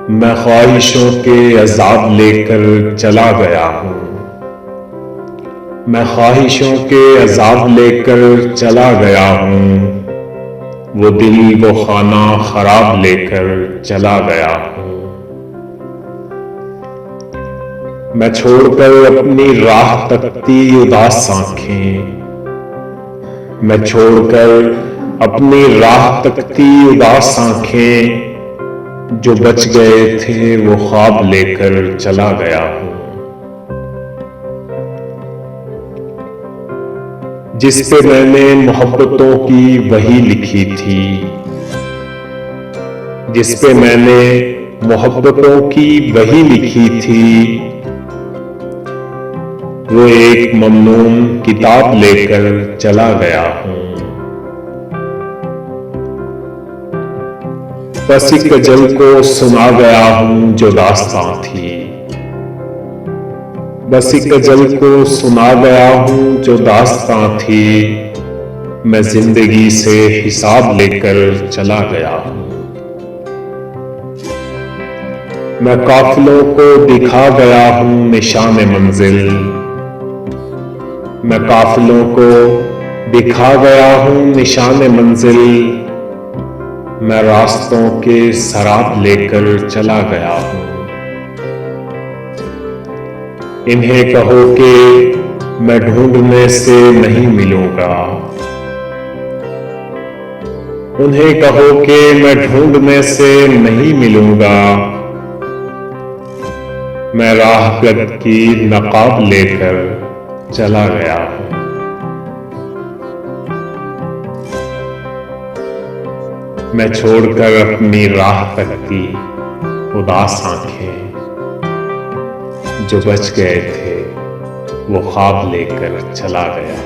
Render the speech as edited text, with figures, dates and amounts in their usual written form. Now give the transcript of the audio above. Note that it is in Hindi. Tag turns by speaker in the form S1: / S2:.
S1: मैं ख्वाहिशों के अज़ाब लेकर चला गया हूँ। मैं ख्वाहिशों के अज़ाब लेकर चला गया हूँ। वो दिल वो खाना खराब लेकर चला गया हूँ। मैं छोड़कर अपनी राह तकती उदास आँखें। मैं छोड़कर अपनी राह तकती उदास आँखें। जो बच गए थे वो ख्वाब लेकर चला गया हूँ। जिस पे मैंने मोहब्बतों की वही लिखी थी। जिस पे मैंने मोहब्बतों की वही लिखी थी। वो एक ममनून किताब लेकर चला गया हूँ। बस एक गजल को सुना गया हूँ जो दास्तां थी। बस एक गजल को सुना गया हूँ जो दास्तां थी। मैं जिंदगी से हिसाब लेकर चला गया हूँ। मैं काफिलों को दिखा गया हूँ निशान मंजिल। मैं काफिलों को दिखा गया हूँ निशान मंजिल। मैं रास्तों के सराब लेकर चला गया हूँ। इन्हें कहो कि मैं ढूंढने से नहीं मिलूंगा। उन्हें कहो कि मैं ढूंढने से नहीं मिलूंगा। मैं राहगत की नकाब लेकर चला गया हूँ। मैं छोड़कर अपनी राह तकती उदास आंखें। जो बच गए थे वो ख्वाब लेकर चला गया।